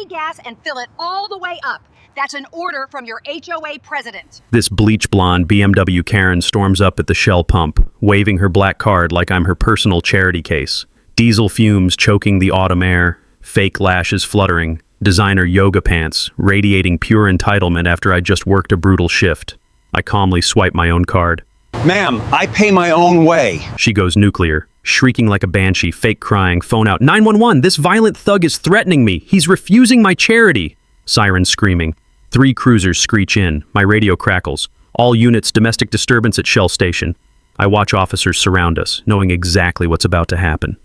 gas and fill it all the way up. That's an order from your HOA president. This bleach blonde BMW Karen storms up at the Shell pump, waving her black card like I'm her personal charity case. Diesel fumes choking the autumn air, fake lashes fluttering, designer yoga pants radiating pure entitlement after I just worked a brutal shift. I calmly swipe my own card. Ma'am, I pay my own way. She goes nuclear, shrieking like a banshee, fake crying, phone out. 911, this violent thug is threatening me. He's refusing my charity. Sirens screaming. 3 cruisers screech in. My radio crackles. All units, domestic disturbance at Shell Station. I watch officers surround us, knowing exactly what's about to happen.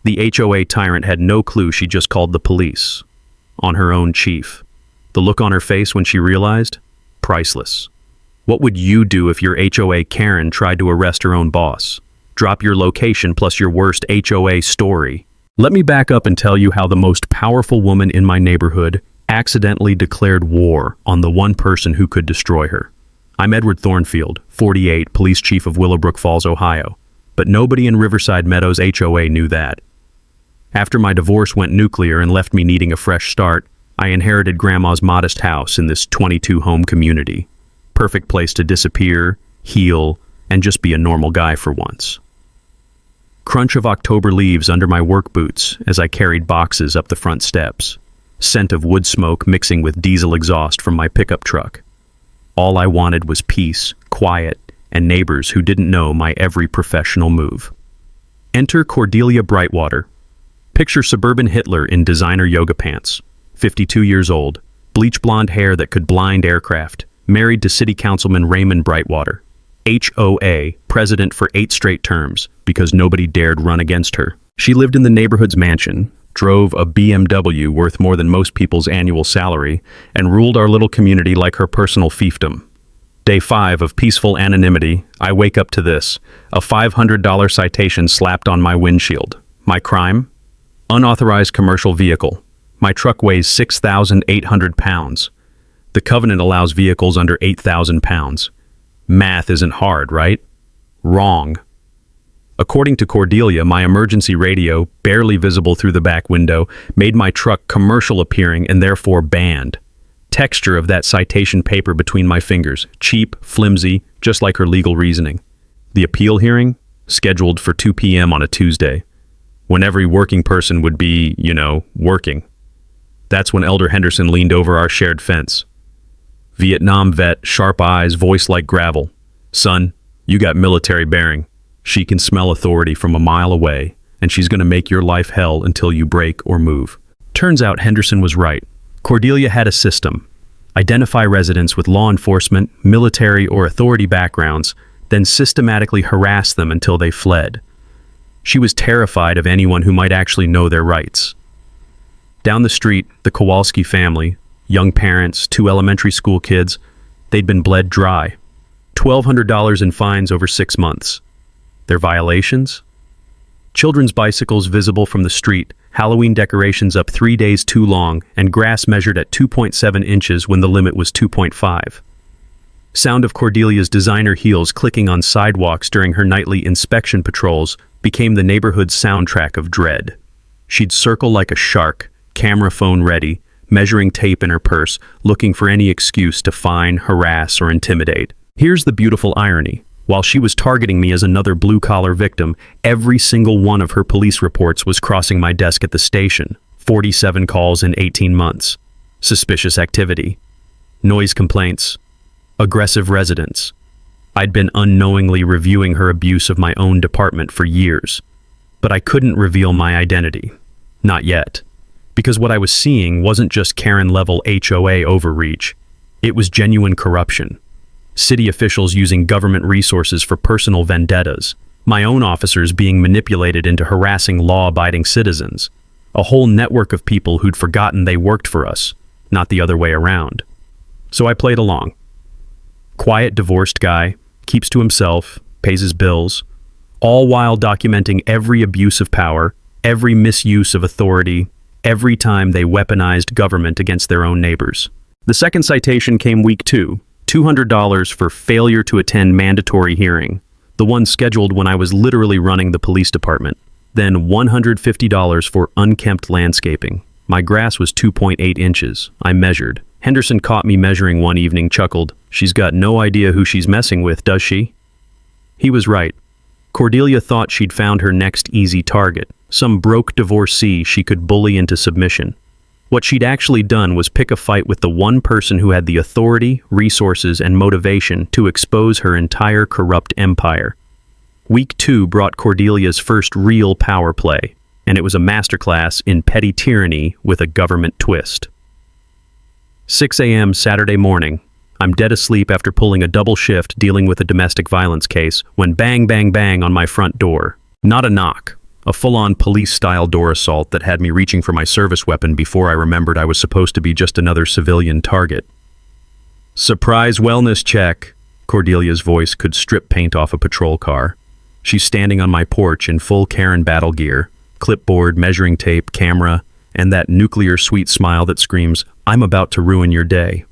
The HOA tyrant had no clue she just called the police. On her own chief. The look on her face when she realized? Priceless. What would you do if your HOA Karen tried to arrest her own boss? Drop your location plus your worst HOA story. Let me back up and tell you how the most powerful woman in my neighborhood accidentally declared war on the one person who could destroy her. I'm Edward Thornfield, 48, police chief of Willowbrook Falls, Ohio. But nobody in Riverside Meadows HOA knew that. After my divorce went nuclear and left me needing a fresh start, I inherited Grandma's modest house in this 22-home community. Perfect place to disappear, heal, and just be a normal guy for once. Crunch of October leaves under my work boots as I carried boxes up the front steps. Scent of wood smoke mixing with diesel exhaust from my pickup truck. All I wanted was peace, quiet, and neighbors who didn't know my every professional move. Enter Cordelia Brightwater. Picture suburban Hitler in designer yoga pants. 52 years old, bleach blonde hair that could blind aircraft, married to City Councilman Raymond Brightwater. HOA, president for 8 straight terms, because nobody dared run against her. She lived in the neighborhood's mansion, drove a BMW worth more than most people's annual salary, and ruled our little community like her personal fiefdom. Day 5 of peaceful anonymity, I wake up to this, a $500 citation slapped on my windshield. My crime? Unauthorized commercial vehicle. My truck weighs 6,800 pounds. The covenant allows vehicles under 8,000 pounds. Math isn't hard, right? Wrong. According to Cordelia, my emergency radio, barely visible through the back window, made my truck commercial appearing and therefore banned. Texture of that citation paper between my fingers, cheap, flimsy, just like her legal reasoning. The appeal hearing? Scheduled for 2 p.m. on a Tuesday, when every working person would be, working. That's when Elder Henderson leaned over our shared fence. Vietnam vet, sharp eyes, voice like gravel. Son, you got military bearing. She can smell authority from a mile away, and she's going to make your life hell until you break or move. Turns out Henderson was right. Cordelia had a system. Identify residents with law enforcement, military, or authority backgrounds, then systematically harass them until they fled. She was terrified of anyone who might actually know their rights. Down the street, the Kowalski family, young parents, 2 elementary school kids, they'd been bled dry. $1,200 in fines over 6 months. Their violations? Children's bicycles visible from the street, Halloween decorations up 3 days too long, and grass measured at 2.7 inches when the limit was 2.5. Sound of Cordelia's designer heels clicking on sidewalks during her nightly inspection patrols became the neighborhood's soundtrack of dread. She'd circle like a shark, camera phone ready, measuring tape in her purse, looking for any excuse to fine, harass, or intimidate. Here's the beautiful irony. While she was targeting me as another blue-collar victim, every single one of her police reports was crossing my desk at the station. 47 calls in 18 months. Suspicious activity. Noise complaints. Aggressive residents. I'd been unknowingly reviewing her abuse of my own department for years. But I couldn't reveal my identity. Not yet. Because what I was seeing wasn't just Karen-level HOA overreach. It was genuine corruption. City officials using government resources for personal vendettas. My own officers being manipulated into harassing law-abiding citizens. A whole network of people who'd forgotten they worked for us, not the other way around. So I played along. Quiet, divorced guy, keeps to himself, pays his bills, all while documenting every abuse of power, every misuse of authority, every time they weaponized government against their own neighbors. The second citation came week 2, $200 for failure to attend mandatory hearing, the one scheduled when I was literally running the police department. Then $150 for unkempt landscaping. My grass was 2.8 inches. I measured. Henderson caught me measuring one evening, chuckled. She's got no idea who she's messing with, does she? He was right. Cordelia thought she'd found her next easy target, some broke divorcee she could bully into submission. What she'd actually done was pick a fight with the one person who had the authority, resources, and motivation to expose her entire corrupt empire. Week 2 brought Cordelia's first real power play, and it was a masterclass in petty tyranny with a government twist. 6 a.m. Saturday morning. I'm dead asleep after pulling a double shift dealing with a domestic violence case when bang, bang, bang on my front door. Not a knock. A full-on police-style door assault that had me reaching for my service weapon before I remembered I was supposed to be just another civilian target. Surprise wellness check. Cordelia's voice could strip paint off a patrol car. She's standing on my porch in full Karen battle gear, clipboard, measuring tape, camera, and that nuclear sweet smile that screams, "I'm about to ruin your day."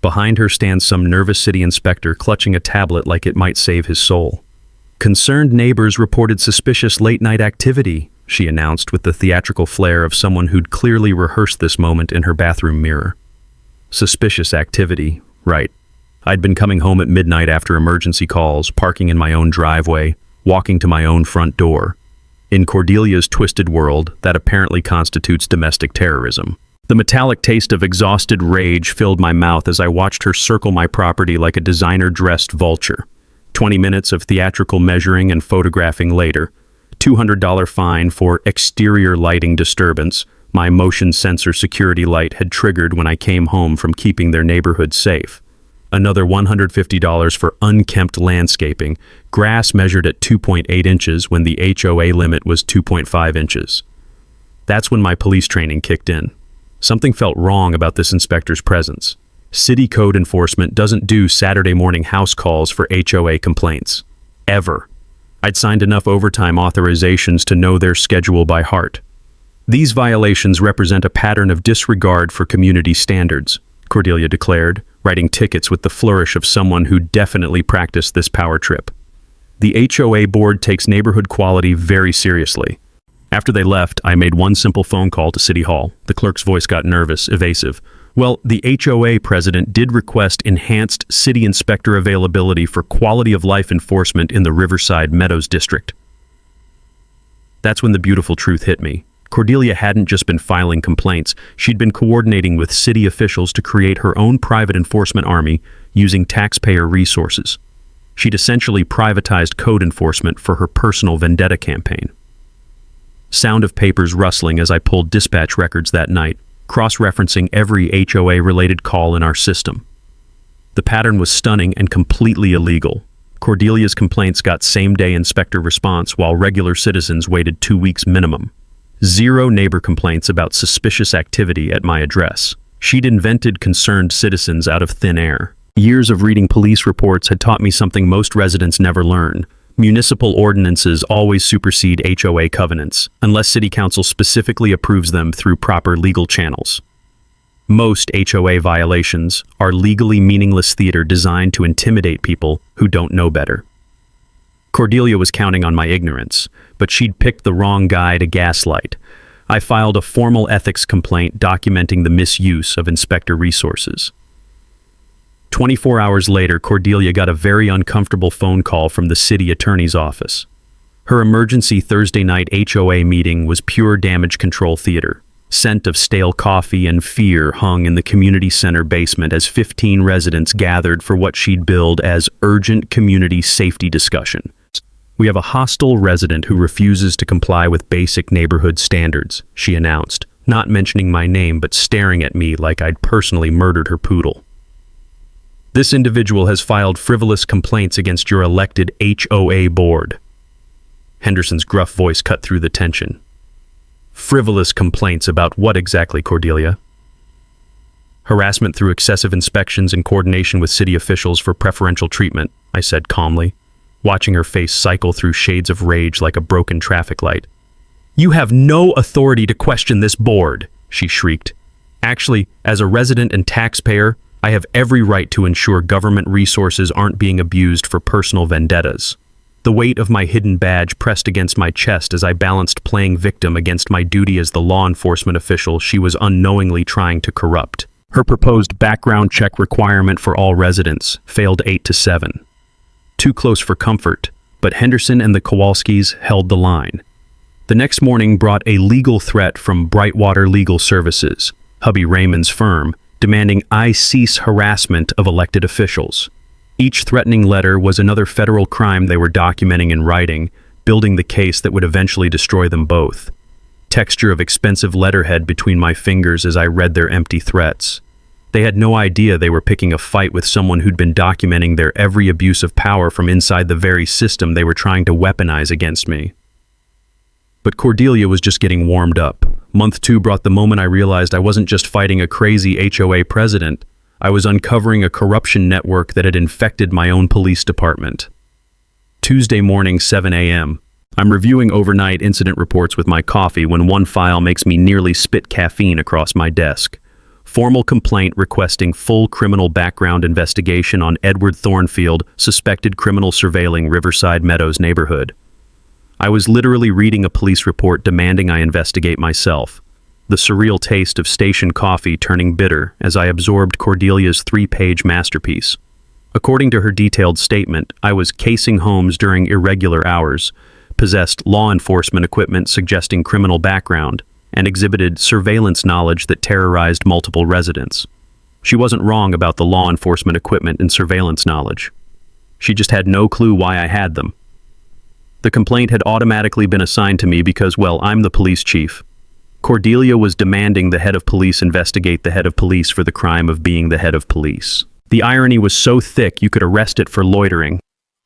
Behind her stands some nervous city inspector clutching a tablet like it might save his soul. Concerned neighbors reported suspicious late-night activity, she announced with the theatrical flair of someone who'd clearly rehearsed this moment in her bathroom mirror. Suspicious activity, right. I'd been coming home at midnight after emergency calls, parking in my own driveway, walking to my own front door. In Cordelia's twisted world, that apparently constitutes domestic terrorism. The metallic taste of exhausted rage filled my mouth as I watched her circle my property like a designer-dressed vulture. 20 minutes of theatrical measuring and photographing later. $200 fine for exterior lighting disturbance my motion sensor security light had triggered when I came home from keeping their neighborhood safe. Another $150 for unkempt landscaping, grass measured at 2.8 inches when the HOA limit was 2.5 inches. That's when my police training kicked in. Something felt wrong about this inspector's presence. City code enforcement doesn't do Saturday morning house calls for HOA complaints. Ever. I'd signed enough overtime authorizations to know their schedule by heart. These violations represent a pattern of disregard for community standards, Cordelia declared, writing tickets with the flourish of someone who definitely practiced this power trip. The HOA board takes neighborhood quality very seriously. After they left, I made one simple phone call to City Hall. The clerk's voice got nervous, evasive. Well, the HOA president did request enhanced city inspector availability for quality of life enforcement in the Riverside Meadows district. That's when the beautiful truth hit me. Cordelia hadn't just been filing complaints, she'd been coordinating with city officials to create her own private enforcement army using taxpayer resources. She'd essentially privatized code enforcement for her personal vendetta campaign. Sound of papers rustling as I pulled dispatch records that night, cross-referencing every HOA-related call in our system. The pattern was stunning and completely illegal. Cordelia's complaints got same-day inspector response while regular citizens waited 2 weeks minimum. 0 neighbor complaints about suspicious activity at my address. She'd invented concerned citizens out of thin air. Years of reading police reports had taught me something most residents never learn. Municipal ordinances always supersede HOA covenants, unless City Council specifically approves them through proper legal channels. Most HOA violations are legally meaningless theater designed to intimidate people who don't know better. Cordelia was counting on my ignorance, but she'd picked the wrong guy to gaslight. I filed a formal ethics complaint documenting the misuse of inspector resources. 24 hours later, Cordelia got a very uncomfortable phone call from the city attorney's office. Her emergency Thursday night HOA meeting was pure damage control theater. Scent of stale coffee and fear hung in the community center basement as 15 residents gathered for what she'd billed as urgent community safety discussion. "We have a hostile resident who refuses to comply with basic neighborhood standards," she announced, not mentioning my name but staring at me like I'd personally murdered her poodle. "This individual has filed frivolous complaints against your elected HOA board." Henderson's gruff voice cut through the tension. "Frivolous complaints about what exactly, Cordelia?" "Harassment through excessive inspections in coordination with city officials for preferential treatment," I said calmly, watching her face cycle through shades of rage like a broken traffic light. "You have no authority to question this board," she shrieked. "Actually, as a resident and taxpayer, I have every right to ensure government resources aren't being abused for personal vendettas." The weight of my hidden badge pressed against my chest as I balanced playing victim against my duty as the law enforcement official she was unknowingly trying to corrupt. Her proposed background check requirement for all residents failed 8-7. Too close for comfort, but Henderson and the Kowalskis held the line. The next morning brought a legal threat from Brightwater Legal Services, hubby Raymond's firm, demanding I cease harassment of elected officials. Each threatening letter was another federal crime they were documenting in writing, building the case that would eventually destroy them both. Texture of expensive letterhead between my fingers as I read their empty threats. They had no idea they were picking a fight with someone who'd been documenting their every abuse of power from inside the very system they were trying to weaponize against me. But Cordelia was just getting warmed up. Month 2 brought the moment I realized I wasn't just fighting a crazy HOA president. I was uncovering a corruption network that had infected my own police department. Tuesday morning, 7 a.m. I'm reviewing overnight incident reports with my coffee when one file makes me nearly spit caffeine across my desk. Formal complaint requesting full criminal background investigation on Edward Thornfield, suspected criminal surveilling Riverside Meadows neighborhood. I was literally reading a police report demanding I investigate myself. The surreal taste of station coffee turning bitter as I absorbed Cordelia's 3-page masterpiece. According to her detailed statement, I was casing homes during irregular hours, possessed law enforcement equipment suggesting criminal background, and exhibited surveillance knowledge that terrorized multiple residents. She wasn't wrong about the law enforcement equipment and surveillance knowledge. She just had no clue why I had them. The complaint had automatically been assigned to me because, well, I'm the police chief. Cordelia was demanding the head of police investigate the head of police for the crime of being the head of police. The irony was so thick you could arrest it for loitering.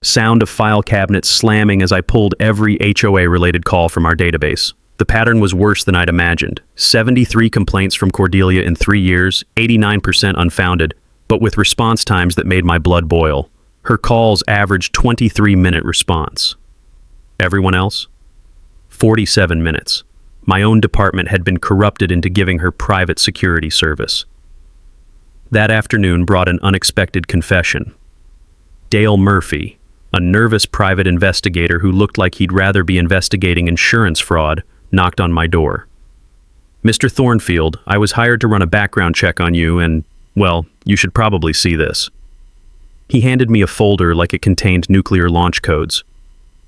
Sound of file cabinets slamming as I pulled every HOA-related call from our database. The pattern was worse than I'd imagined. 73 complaints from Cordelia in 3 years, 89% unfounded, but with response times that made my blood boil. Her calls averaged 23-minute response. Everyone else? 47 minutes. My own department had been corrupted into giving her private security service. That afternoon brought an unexpected confession. Dale Murphy, a nervous private investigator who looked like he'd rather be investigating insurance fraud, knocked on my door. Mr. Thornfield, I was hired to run a background check on you and, well, you should probably see this. He handed me a folder like it contained nuclear launch codes.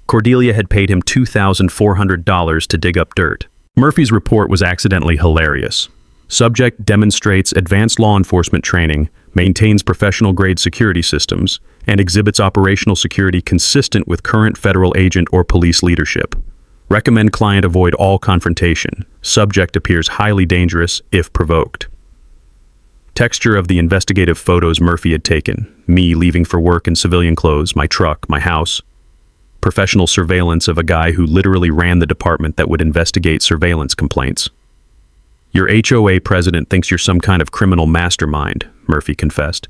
Cordelia had paid him $2,400 to dig up dirt. Murphy's report was accidentally hilarious. Subject demonstrates advanced law enforcement training, maintains professional-grade security systems, and exhibits operational security consistent with current federal agent or police leadership. Recommend client avoid all confrontation. Subject appears highly dangerous if provoked. Texture of the investigative photos Murphy had taken. Me leaving for work in civilian clothes, my truck, my house. Professional surveillance of a guy who literally ran the department that would investigate surveillance complaints. Your HOA president thinks you're some kind of criminal mastermind, Murphy confessed.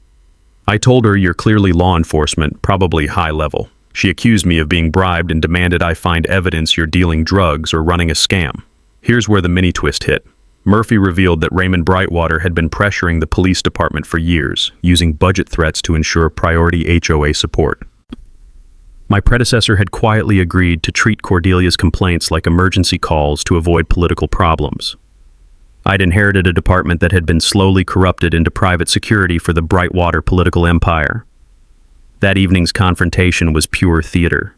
I told her you're clearly law enforcement, probably high level. She accused me of being bribed and demanded I find evidence you're dealing drugs or running a scam. Here's where the mini twist hit. Murphy revealed that Raymond Brightwater had been pressuring the police department for years, using budget threats to ensure priority HOA support. My predecessor had quietly agreed to treat Cordelia's complaints like emergency calls to avoid political problems. I'd inherited a department that had been slowly corrupted into private security for the Brightwater political empire. That evening's confrontation was pure theater.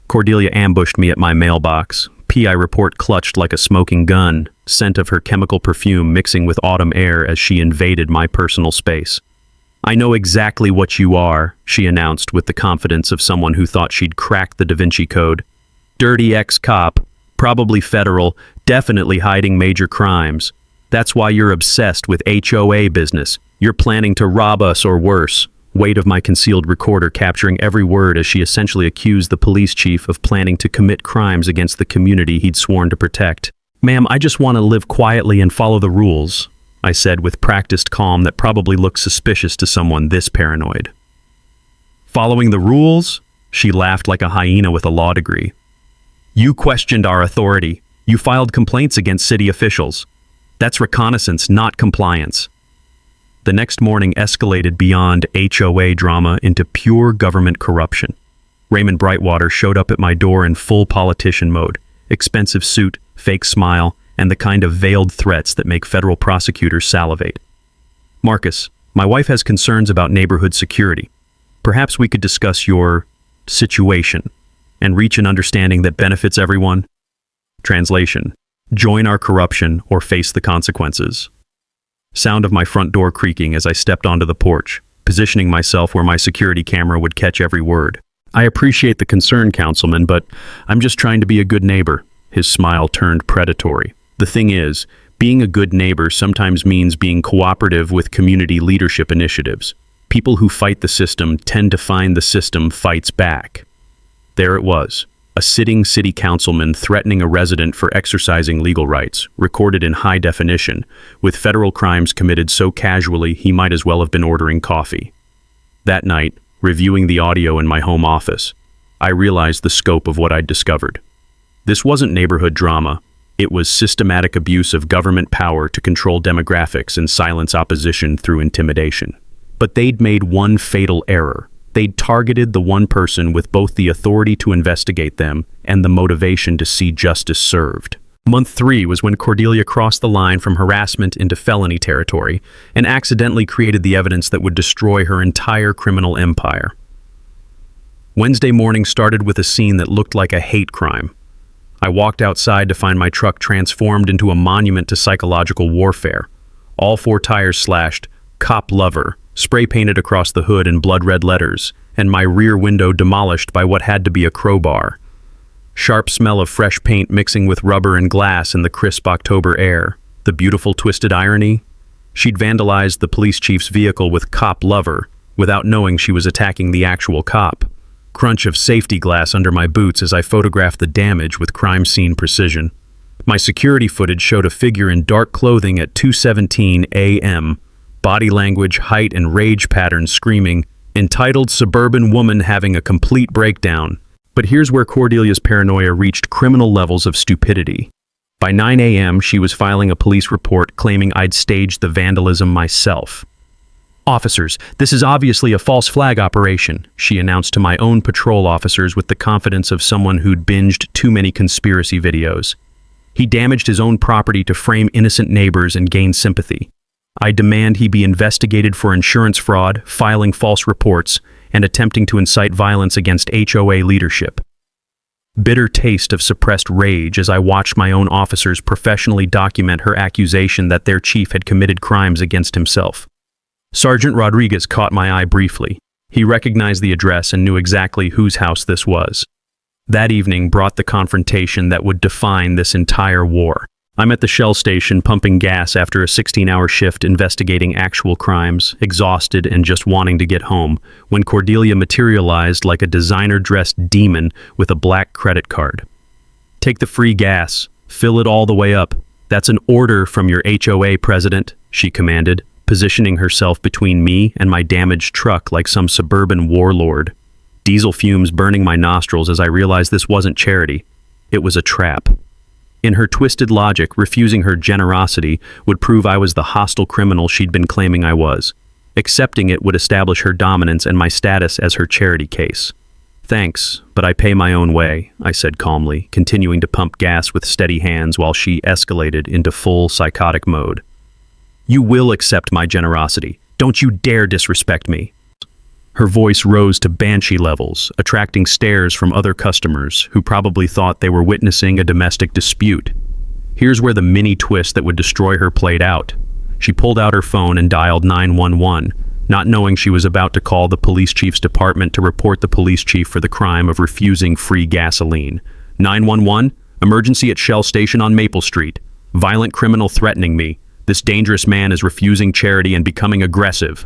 Cordelia ambushed me at my mailbox, PI report clutched like a smoking gun, scent of her chemical perfume mixing with autumn air as she invaded my personal space. I know exactly what you are, she announced with the confidence of someone who thought she'd cracked the Da Vinci Code. Dirty ex-cop, probably federal, definitely hiding major crimes. That's why you're obsessed with HOA business. You're planning to rob us or worse. Weight of my concealed recorder capturing every word as she essentially accused the police chief of planning to commit crimes against the community he'd sworn to protect. Ma'am, I just want to live quietly and follow the rules, I said with practiced calm that probably looked suspicious to someone this paranoid. Following the rules? She laughed like a hyena with a law degree. You questioned our authority. You filed complaints against city officials. That's reconnaissance, not compliance. The next morning escalated beyond HOA drama into pure government corruption. Raymond Brightwater showed up at my door in full politician mode. Expensive suit, fake smile, and the kind of veiled threats that make federal prosecutors salivate. Marcus, my wife has concerns about neighborhood security. Perhaps we could discuss your situation and reach an understanding that benefits everyone. Translation: join our corruption or face the consequences. Sound of my front door creaking as I stepped onto the porch, positioning myself where my security camera would catch every word. I appreciate the concern, Councilman, but I'm just trying to be a good neighbor. His smile turned predatory. The thing is, being a good neighbor sometimes means being cooperative with community leadership initiatives. People who fight the system tend to find the system fights back. There it was, a sitting city councilman threatening a resident for exercising legal rights, recorded in high definition, with federal crimes committed so casually he might as well have been ordering coffee. That night, reviewing the audio in my home office, I realized the scope of what I'd discovered. This wasn't neighborhood drama. It was systematic abuse of government power to control demographics and silence opposition through intimidation. But they'd made one fatal error. They'd targeted the one person with both the authority to investigate them and the motivation to see justice served. Month 3 was when Cordelia crossed the line from harassment into felony territory and accidentally created the evidence that would destroy her entire criminal empire. Wednesday morning started with a scene that looked like a hate crime. I walked outside to find my truck transformed into a monument to psychological warfare. All 4 tires slashed, "Cop Lover," spray painted across the hood in blood-red letters, and my rear window demolished by what had to be a crowbar. Sharp smell of fresh paint mixing with rubber and glass in the crisp October air. The beautiful twisted irony? She'd vandalized the police chief's vehicle with "Cop Lover" without knowing she was attacking the actual cop. Crunch of safety glass under my boots as I photographed the damage with crime scene precision. My security footage showed a figure in dark clothing at 2:17 a.m., body language, height, and rage patterns screaming, entitled "Suburban Woman Having a Complete Breakdown." But here's where Cordelia's paranoia reached criminal levels of stupidity. By 9 a.m., she was filing a police report claiming I'd staged the vandalism myself. "Officers, this is obviously a false flag operation," she announced to my own patrol officers with the confidence of someone who'd binged too many conspiracy videos. He damaged his own property to frame innocent neighbors and gain sympathy. I demand he be investigated for insurance fraud, filing false reports, and attempting to incite violence against HOA leadership. Bitter taste of suppressed rage as I watched my own officers professionally document her accusation that their chief had committed crimes against himself. Sergeant Rodriguez caught my eye briefly. He recognized the address and knew exactly whose house this was. That evening brought the confrontation that would define this entire war. I'm at the Shell station pumping gas after a 16-hour shift investigating actual crimes, exhausted and just wanting to get home, when Cordelia materialized like a designer-dressed demon with a black credit card. "Take the free gas. Fill it all the way up. That's an order from your HOA president," she commanded, positioning herself between me and my damaged truck like some suburban warlord. Diesel fumes burning my nostrils as I realized this wasn't charity. It was a trap. In her twisted logic, refusing her generosity would prove I was the hostile criminal she'd been claiming I was. Accepting it would establish her dominance and my status as her charity case. "Thanks, but I pay my own way," I said calmly, continuing to pump gas with steady hands while she escalated into full psychotic mode. "You will accept my generosity. Don't you dare disrespect me." Her voice rose to banshee levels, attracting stares from other customers who probably thought they were witnessing a domestic dispute. Here's where the mini twist that would destroy her played out. She pulled out her phone and dialed 911, not knowing she was about to call the police chief's department to report the police chief for the crime of refusing free gasoline. 911, emergency at Shell Station on Maple Street. Violent criminal threatening me. This dangerous man is refusing charity and becoming aggressive.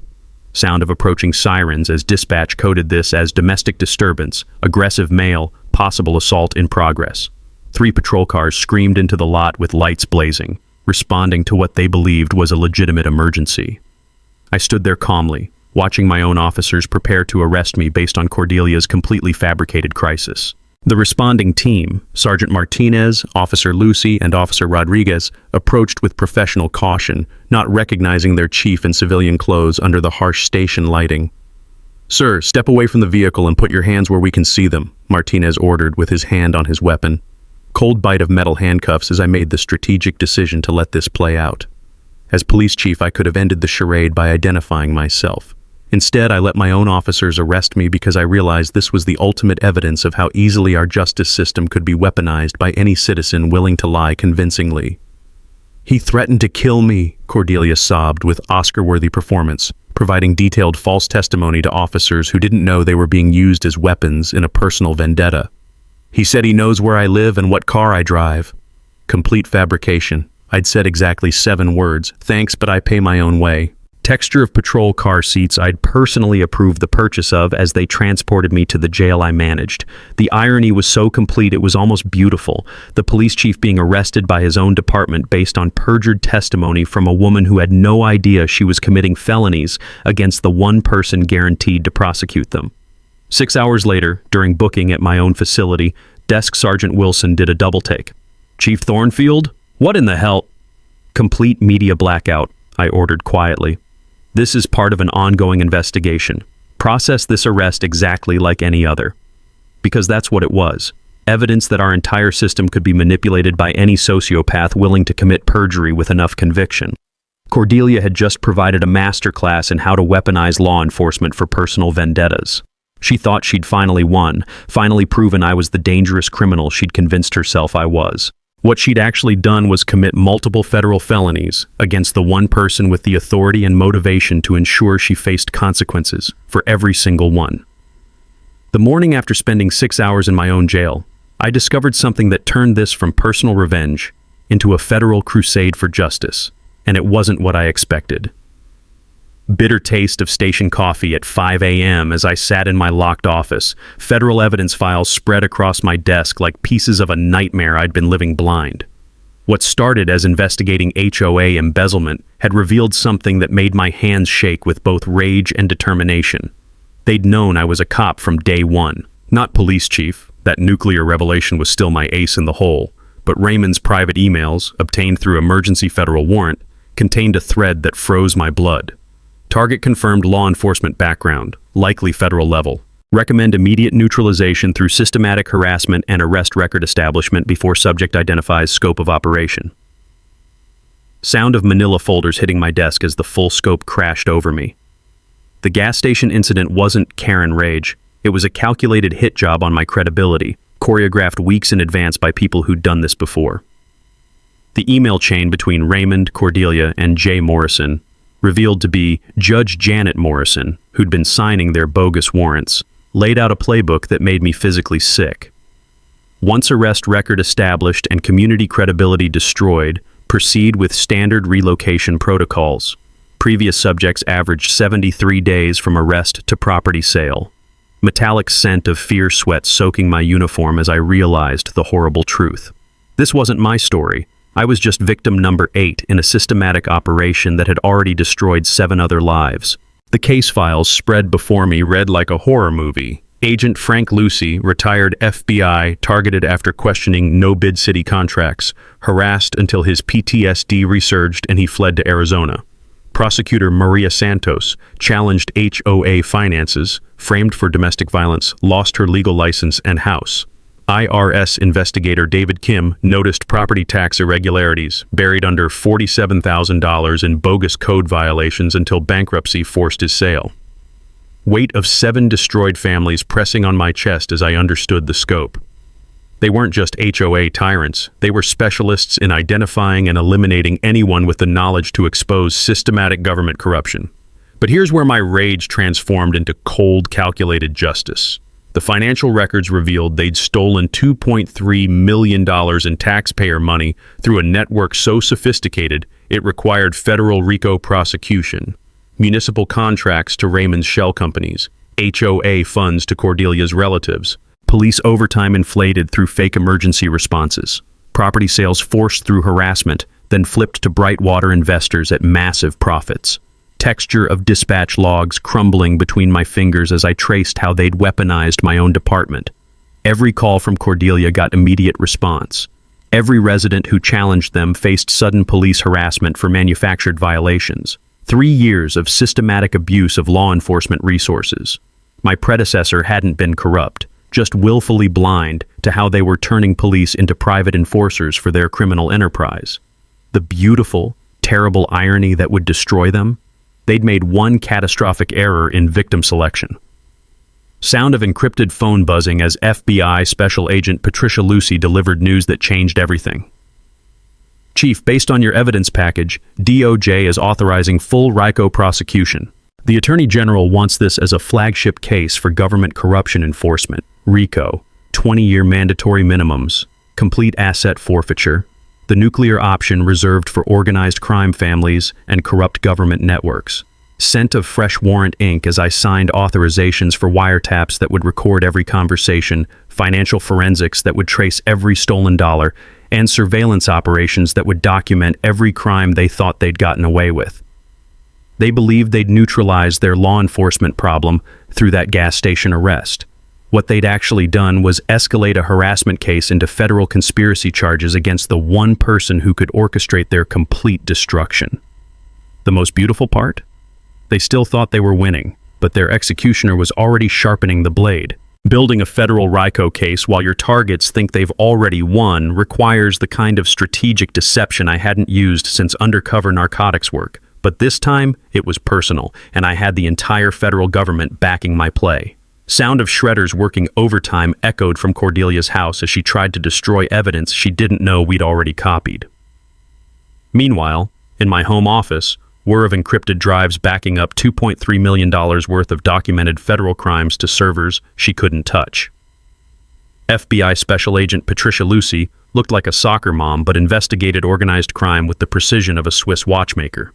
Sound of approaching sirens as dispatch coded this as domestic disturbance, aggressive male, possible assault in progress. 3 patrol cars screamed into the lot with lights blazing, responding to what they believed was a legitimate emergency. I stood there calmly, watching my own officers prepare to arrest me based on Cordelia's completely fabricated crisis. The responding team, Sergeant Martinez, Officer Lucy, and Officer Rodriguez, approached with professional caution, not recognizing their chief in civilian clothes under the harsh station lighting. "Sir, step away from the vehicle and put your hands where we can see them," Martinez ordered with his hand on his weapon. Cold bite of metal handcuffs as I made the strategic decision to let this play out. As police chief, I could have ended the charade by identifying myself. Instead, I let my own officers arrest me because I realized this was the ultimate evidence of how easily our justice system could be weaponized by any citizen willing to lie convincingly. "He threatened to kill me," Cordelia sobbed with Oscar-worthy performance, providing detailed false testimony to officers who didn't know they were being used as weapons in a personal vendetta. "He said he knows where I live and what car I drive." Complete fabrication. I'd said exactly 7 words, "Thanks, but I pay my own way." Texture of patrol car seats I'd personally approved the purchase of as they transported me to the jail I managed. The irony was so complete it was almost beautiful, the police chief being arrested by his own department based on perjured testimony from a woman who had no idea she was committing felonies against the one person guaranteed to prosecute them. 6 hours later, during booking at my own facility, Desk Sergeant Wilson did a double take. "Chief Thornfield? What in the hell?" "Complete media blackout," I ordered quietly. "This is part of an ongoing investigation. Process this arrest exactly like any other." Because that's what it was. Evidence that our entire system could be manipulated by any sociopath willing to commit perjury with enough conviction. Cordelia had just provided a masterclass in how to weaponize law enforcement for personal vendettas. She thought she'd finally won, finally proven I was the dangerous criminal she'd convinced herself I was. What she'd actually done was commit multiple federal felonies against the one person with the authority and motivation to ensure she faced consequences for every single one. The morning after spending 6 hours in my own jail, I discovered something that turned this from personal revenge into a federal crusade for justice, and it wasn't what I expected. Bitter taste of station coffee at 5 a.m. as I sat in my locked office, federal evidence files spread across my desk like pieces of a nightmare I'd been living blind. What started as investigating HOA embezzlement had revealed something that made my hands shake with both rage and determination. They'd known I was a cop from day one, not police chief. That nuclear revelation was still my ace in the hole, but Raymond's private emails, obtained through emergency federal warrant, contained a thread that froze my blood. Target confirmed law enforcement background, likely federal level. Recommend immediate neutralization through systematic harassment and arrest record establishment before subject identifies scope of operation. Sound of manila folders hitting my desk as the full scope crashed over me. The gas station incident wasn't Karen rage. It was a calculated hit job on my credibility, choreographed weeks in advance by people who'd done this before. The email chain between Raymond, Cordelia, and Jay Morrison revealed to be Judge Janet Morrison, who'd been signing their bogus warrants, laid out a playbook that made me physically sick. Once arrest record established and community credibility destroyed, proceed with standard relocation protocols. Previous subjects averaged 73 days from arrest to property sale. Metallic scent of fear sweat soaking my uniform as I realized the horrible truth. This wasn't my story. I was just victim number 8 in a systematic operation that had already destroyed 7 other lives. The case files spread before me read like a horror movie. Agent Frank Lucy, retired FBI, targeted after questioning no-bid city contracts, harassed until his PTSD resurged and he fled to Arizona. Prosecutor Maria Santos, challenged HOA finances, framed for domestic violence, lost her legal license and house. IRS investigator David Kim noticed property tax irregularities, buried under $47,000 in bogus code violations until bankruptcy forced his sale. Weight of 7 destroyed families pressing on my chest as I understood the scope. They weren't just HOA tyrants, they were specialists in identifying and eliminating anyone with the knowledge to expose systematic government corruption. But here's where my rage transformed into cold, calculated justice. The financial records revealed they'd stolen $2.3 million in taxpayer money through a network so sophisticated it required federal RICO prosecution, municipal contracts to Raymond's shell companies, HOA funds to Cordelia's relatives, police overtime inflated through fake emergency responses, property sales forced through harassment, then flipped to Brightwater investors at massive profits. Texture of dispatch logs crumbling between my fingers as I traced how they'd weaponized my own department. Every call from Cordelia got immediate response. Every resident who challenged them faced sudden police harassment for manufactured violations. 3 years of systematic abuse of law enforcement resources. My predecessor hadn't been corrupt, just willfully blind to how they were turning police into private enforcers for their criminal enterprise. The beautiful, terrible irony that would destroy them? They'd made one catastrophic error in victim selection. Sound of encrypted phone buzzing as FBI Special Agent Patricia Lucy delivered news that changed everything. Chief, based on your evidence package, DOJ is authorizing full RICO prosecution. The Attorney General wants this as a flagship case for government corruption enforcement. RICO, 20-year mandatory minimums, complete asset forfeiture, the nuclear option reserved for organized crime families and corrupt government networks. Scent of fresh warrant ink as I signed authorizations for wiretaps that would record every conversation, financial forensics that would trace every stolen dollar, and surveillance operations that would document every crime they thought they'd gotten away with. They believed they'd neutralize their law enforcement problem through that gas station arrest. What they'd actually done was escalate a harassment case into federal conspiracy charges against the one person who could orchestrate their complete destruction. The most beautiful part? They still thought they were winning, but their executioner was already sharpening the blade. Building a federal RICO case while your targets think they've already won requires the kind of strategic deception I hadn't used since undercover narcotics work. But this time, it was personal, and I had the entire federal government backing my play. Sound of shredders working overtime echoed from Cordelia's house as she tried to destroy evidence she didn't know we'd already copied. Meanwhile, in my home office, whir of encrypted drives backing up $2.3 million worth of documented federal crimes to servers she couldn't touch. FBI Special Agent Patricia Lucy looked like a soccer mom but investigated organized crime with the precision of a Swiss watchmaker.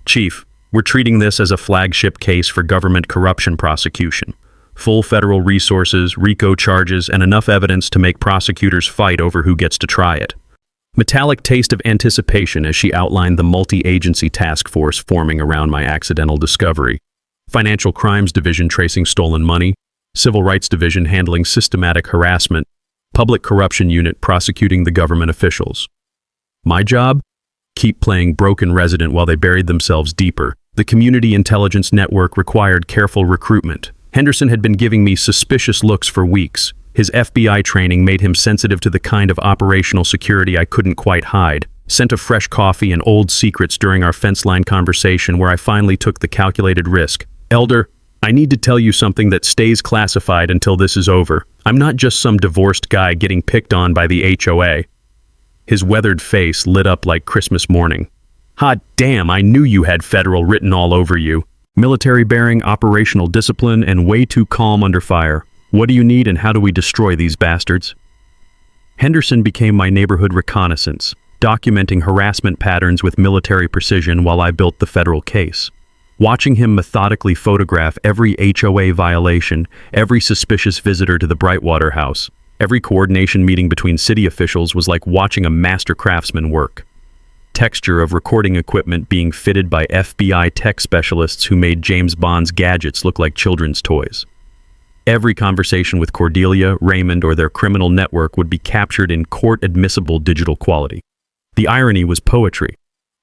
Chief, we're treating this as a flagship case for government corruption prosecution. Full federal resources, RICO charges, and enough evidence to make prosecutors fight over who gets to try it. Metallic taste of anticipation as she outlined the multi-agency task force forming around my accidental discovery. Financial Crimes Division tracing stolen money, Civil Rights Division handling systematic harassment, Public Corruption Unit prosecuting the government officials. My job? Keep playing broken resident while they buried themselves deeper. The Community Intelligence Network required careful recruitment. Henderson had been giving me suspicious looks for weeks. His FBI training made him sensitive to the kind of operational security I couldn't quite hide. Scent of fresh coffee and old secrets during our fence line conversation where I finally took the calculated risk. Elder, I need to tell you something that stays classified until this is over. I'm not just some divorced guy getting picked on by the HOA. His weathered face lit up like Christmas morning. Hot damn, I knew you had federal written all over you. Military bearing, operational discipline, and way too calm under fire. What do you need and how do we destroy these bastards? Henderson became my neighborhood reconnaissance, documenting harassment patterns with military precision while I built the federal case. Watching him methodically photograph every HOA violation, every suspicious visitor to the Brightwater house, every coordination meeting between city officials was like watching a master craftsman work. Texture of recording equipment being fitted by FBI tech specialists who made James Bond's gadgets look like children's toys. Every conversation with Cordelia, Raymond, or their criminal network would be captured in court-admissible digital quality. The irony was poetry.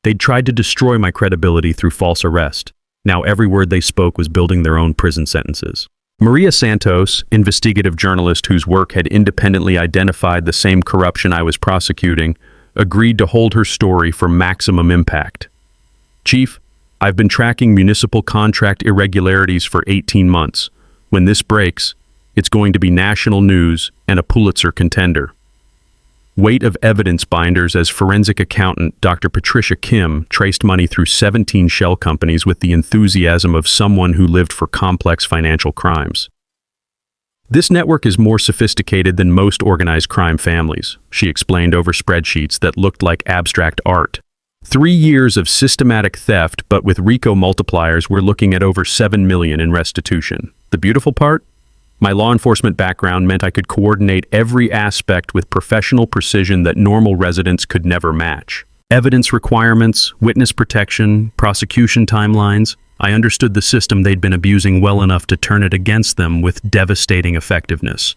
They'd tried to destroy my credibility through false arrest. Now every word they spoke was building their own prison sentences. Maria Santos, investigative journalist whose work had independently identified the same corruption I was prosecuting, agreed to hold her story for maximum impact. Chief, I've been tracking municipal contract irregularities for 18 months. When this breaks, it's going to be national news and a Pulitzer contender. Weight of evidence binders as forensic accountant Dr. Patricia Kim traced money through 17 shell companies with the enthusiasm of someone who lived for complex financial crimes. This network is more sophisticated than most organized crime families, she explained over spreadsheets that looked like abstract art. 3 years of systematic theft, but with RICO multipliers, we're looking at over $7 million in restitution. The beautiful part? My law enforcement background meant I could coordinate every aspect with professional precision that normal residents could never match. Evidence requirements, witness protection, prosecution timelines. I understood the system they'd been abusing well enough to turn it against them with devastating effectiveness.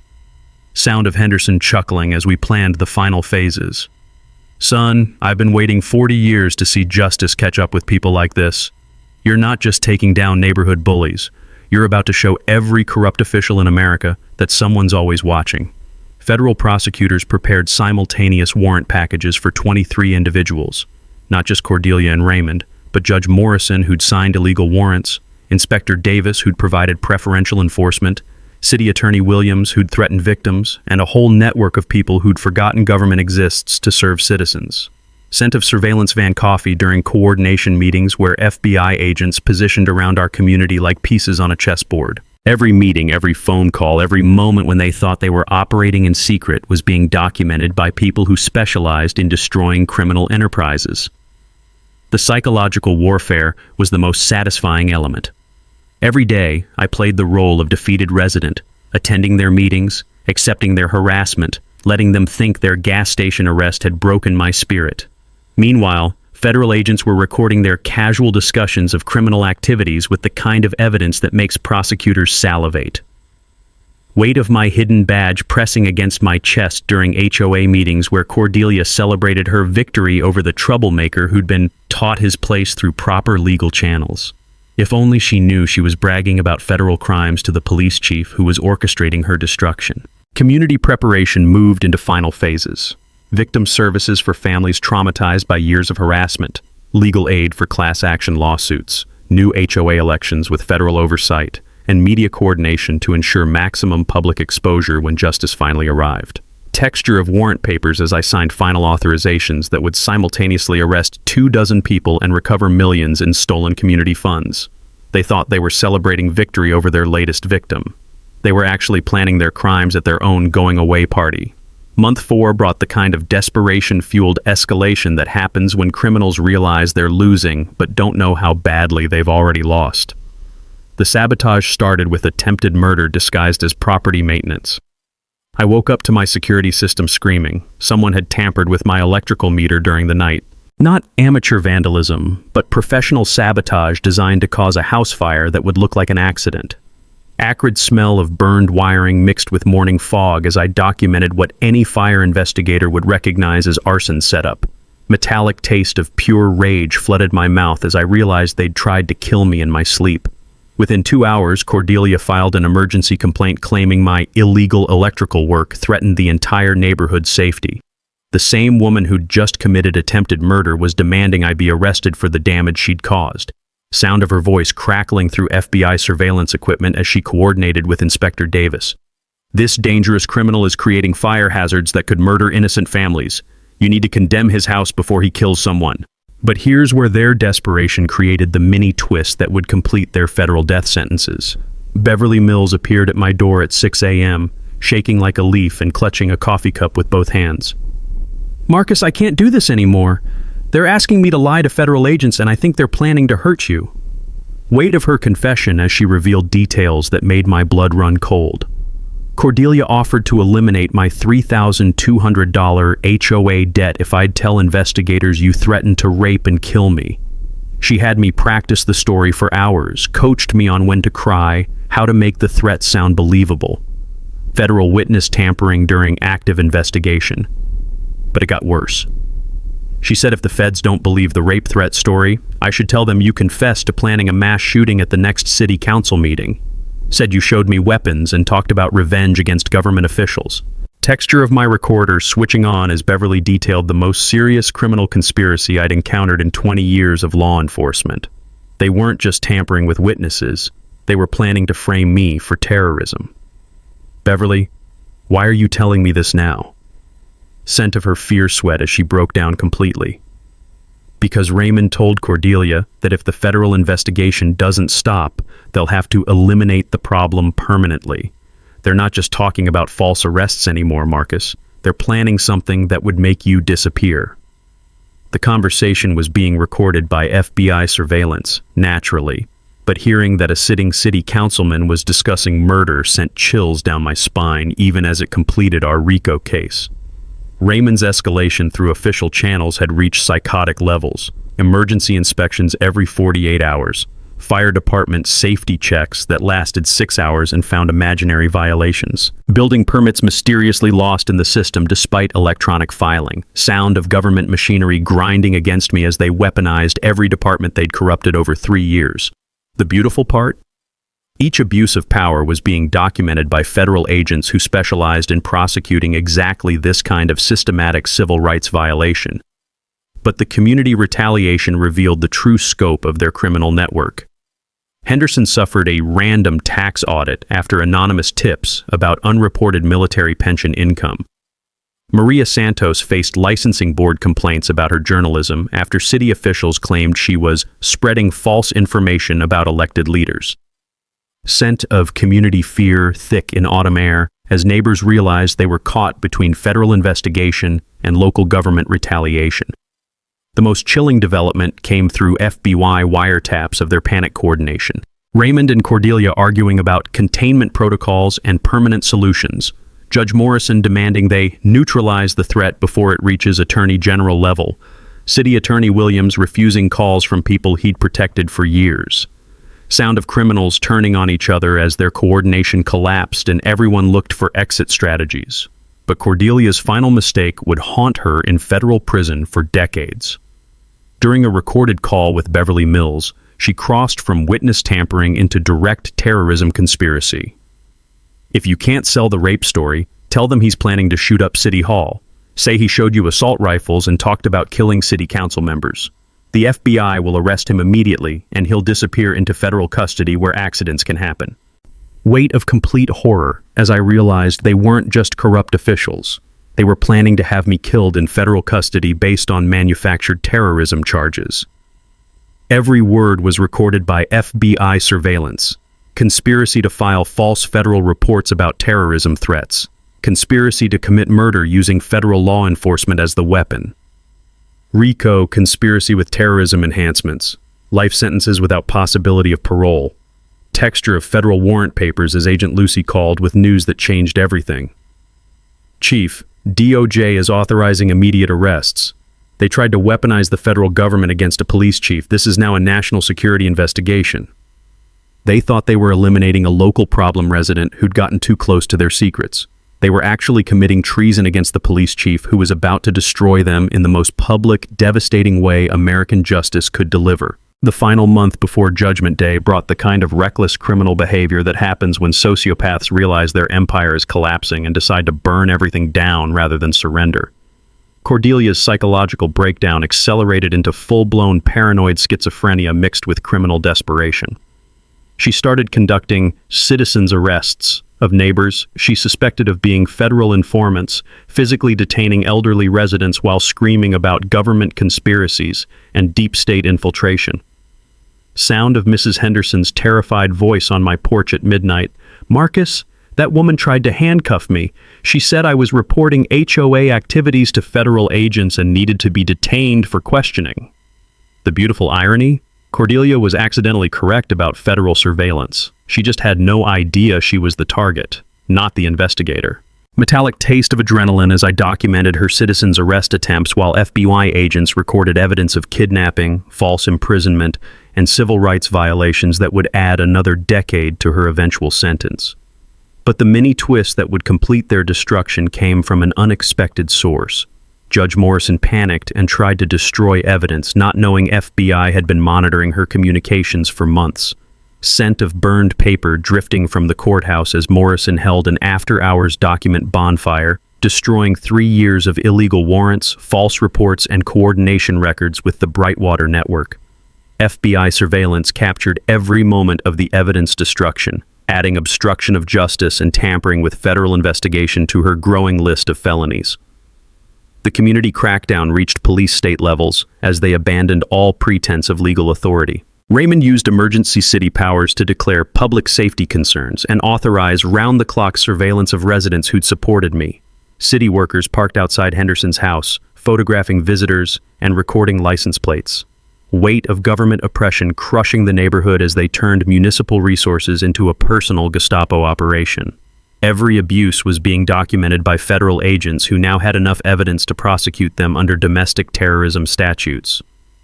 Sound of Henderson chuckling as we planned the final phases. Son, I've been waiting 40 years to see justice catch up with people like this. You're not just taking down neighborhood bullies. You're about to show every corrupt official in America that someone's always watching. Federal prosecutors prepared simultaneous warrant packages for 23 individuals. Not just Cordelia and Raymond, but Judge Morrison, who'd signed illegal warrants, Inspector Davis, who'd provided preferential enforcement, City Attorney Williams, who'd threatened victims, and a whole network of people who'd forgotten government exists to serve citizens. Scent of surveillance van coffee during coordination meetings where FBI agents positioned around our community like pieces on a chessboard. Every meeting, every phone call, every moment when they thought they were operating in secret was being documented by people who specialized in destroying criminal enterprises. The psychological warfare was the most satisfying element. Every day, I played the role of defeated resident, attending their meetings, accepting their harassment, letting them think their gas station arrest had broken my spirit. Meanwhile, federal agents were recording their casual discussions of criminal activities with the kind of evidence that makes prosecutors salivate. Weight of my hidden badge pressing against my chest during HOA meetings where Cordelia celebrated her victory over the troublemaker who'd been taught his place through proper legal channels. If only she knew she was bragging about federal crimes to the police chief who was orchestrating her destruction. Community preparation moved into final phases. Victim services for families traumatized by years of harassment, legal aid for class action lawsuits, new HOA elections with federal oversight, and media coordination to ensure maximum public exposure when justice finally arrived. Texture of warrant papers as I signed final authorizations that would simultaneously arrest 24 people and recover millions in stolen community funds. They thought they were celebrating victory over their latest victim. They were actually planning their crimes at their own going-away party. Month 4 brought the kind of desperation-fueled escalation that happens when criminals realize they're losing but don't know how badly they've already lost. The sabotage started with attempted murder disguised as property maintenance. I woke up to my security system screaming. Someone had tampered with my electrical meter during the night. Not amateur vandalism, but professional sabotage designed to cause a house fire that would look like an accident. Acrid smell of burned wiring mixed with morning fog as I documented what any fire investigator would recognize as arson setup. Metallic taste of pure rage flooded my mouth as I realized they'd tried to kill me in my sleep. Within 2 hours, Cordelia filed an emergency complaint claiming my illegal electrical work threatened the entire neighborhood's safety. The same woman who'd just committed attempted murder was demanding I be arrested for the damage she'd caused. Sound of her voice crackling through FBI surveillance equipment as she coordinated with Inspector Davis. This dangerous criminal is creating fire hazards that could murder innocent families. You need to condemn his house before he kills someone. But here's where their desperation created the mini twist that would complete their federal death sentences. Beverly Mills appeared at my door at 6 a.m., shaking like a leaf and clutching a coffee cup with both hands. "Marcus, I can't do this anymore. They're asking me to lie to federal agents and I think they're planning to hurt you." Weight of her confession as she revealed details that made my blood run cold. Cordelia offered to eliminate my $3,200 HOA debt if I'd tell investigators you threatened to rape and kill me. She had me practice the story for hours, coached me on when to cry, how to make the threat sound believable. Federal witness tampering during active investigation. But it got worse. She said if the feds don't believe the rape threat story, I should tell them you confessed to planning a mass shooting at the next city council meeting. Said you showed me weapons and talked about revenge against government officials. Texture of my recorder switching on as Beverly detailed the most serious criminal conspiracy I'd encountered in 20 years of law enforcement. They weren't just tampering with witnesses, they were planning to frame me for terrorism. "Beverly, why are you telling me this now?" Scent of her fear sweat as she broke down completely. "Because Raymond told Cordelia that if the federal investigation doesn't stop, they'll have to eliminate the problem permanently. They're not just talking about false arrests anymore, Marcus. They're planning something that would make you disappear." The conversation was being recorded by FBI surveillance, naturally, but hearing that a sitting city councilman was discussing murder sent chills down my spine even as it completed our RICO case. Raymond's escalation through official channels had reached psychotic levels. Emergency inspections every 48 hours. Fire department safety checks that lasted 6 hours and found imaginary violations. Building permits mysteriously lost in the system despite electronic filing. Sound of government machinery grinding against me as they weaponized every department they'd corrupted over 3 years. The beautiful part? Each abuse of power was being documented by federal agents who specialized in prosecuting exactly this kind of systematic civil rights violation. But the community retaliation revealed the true scope of their criminal network. Henderson suffered a random tax audit after anonymous tips about unreported military pension income. Maria Santos faced licensing board complaints about her journalism after city officials claimed she was spreading false information about elected leaders. Scent of community fear thick in autumn air as neighbors realized they were caught between federal investigation and local government retaliation. The most chilling development came through FBI wiretaps of their panic coordination. Raymond and Cordelia arguing about containment protocols and permanent solutions. Judge Morrison demanding they neutralize the threat before it reaches Attorney General level. City Attorney Williams refusing calls from people he'd protected for years. Sound of criminals turning on each other as their coordination collapsed and everyone looked for exit strategies. But Cordelia's final mistake would haunt her in federal prison for decades. During a recorded call with Beverly Mills, she crossed from witness tampering into direct terrorism conspiracy. If you can't sell the rape story, tell them he's planning to shoot up City Hall. Say he showed you assault rifles and talked about killing city council members. The FBI will arrest him immediately, and he'll disappear into federal custody where accidents can happen. Weight of complete horror as I realized they weren't just corrupt officials. They were planning to have me killed in federal custody based on manufactured terrorism charges. Every word was recorded by FBI surveillance. Conspiracy to file false federal reports about terrorism threats. Conspiracy to commit murder using federal law enforcement as the weapon. RICO, conspiracy with terrorism enhancements. Life sentences without possibility of parole. Texture of federal warrant papers, as Agent Lucy called, with news that changed everything. Chief, DOJ is authorizing immediate arrests. They tried to weaponize the federal government against a police chief. This is now a national security investigation. They thought they were eliminating a local problem resident who'd gotten too close to their secrets. They were actually committing treason against the police chief who was about to destroy them in the most public, devastating way American justice could deliver. The final month before Judgment Day brought the kind of reckless criminal behavior that happens when sociopaths realize their empire is collapsing and decide to burn everything down rather than surrender. Cordelia's psychological breakdown accelerated into full-blown paranoid schizophrenia mixed with criminal desperation. She started conducting citizens' arrests of neighbors she suspected of being federal informants, physically detaining elderly residents while screaming about government conspiracies and deep state infiltration. Sound of Mrs. Henderson's terrified voice on my porch at midnight. "Marcus, that woman tried to handcuff me. She said I was reporting HOA activities to federal agents and needed to be detained for questioning." The beautiful irony? Cordelia was accidentally correct about federal surveillance. She just had no idea she was the target, not the investigator. Metallic taste of adrenaline as I documented her citizens' arrest attempts while FBI agents recorded evidence of kidnapping, false imprisonment, and civil rights violations that would add another decade to her eventual sentence. But the mini twist that would complete their destruction came from an unexpected source. Judge Morrison panicked and tried to destroy evidence, not knowing FBI had been monitoring her communications for months. Scent of burned paper drifting from the courthouse as Morrison held an after-hours document bonfire, destroying 3 years of illegal warrants, false reports, and coordination records with the Brightwater Network. FBI surveillance captured every moment of the evidence destruction, adding obstruction of justice and tampering with federal investigation to her growing list of felonies. The community crackdown reached police state levels as they abandoned all pretense of legal authority. Raymond used emergency city powers to declare public safety concerns and authorize round-the-clock surveillance of residents who'd supported me. City workers parked outside Henderson's house, photographing visitors and recording license plates. Weight of government oppression crushing the neighborhood as they turned municipal resources into a personal Gestapo operation. Every abuse was being documented by federal agents who now had enough evidence to prosecute them under domestic terrorism statutes.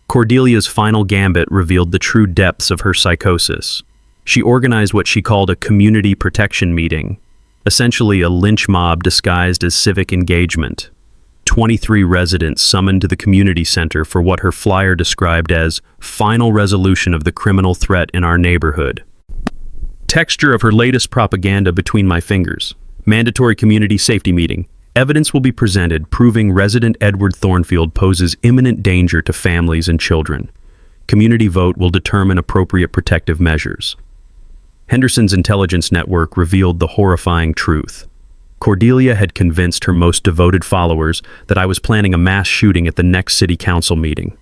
Cordelia's final gambit revealed the true depths of her psychosis. She organized what she called a community protection meeting, essentially a lynch mob disguised as civic engagement. 23 residents summoned to the community center for what her flyer described as final resolution of the criminal threat in our neighborhood. Texture of her latest propaganda between my fingers. Mandatory community safety meeting. Evidence will be presented proving resident Edward Thornfield poses imminent danger to families and children. Community vote will determine appropriate protective measures. Henderson's intelligence network revealed the horrifying truth. Cordelia had convinced her most devoted followers that I was planning a mass shooting at the next city council meeting.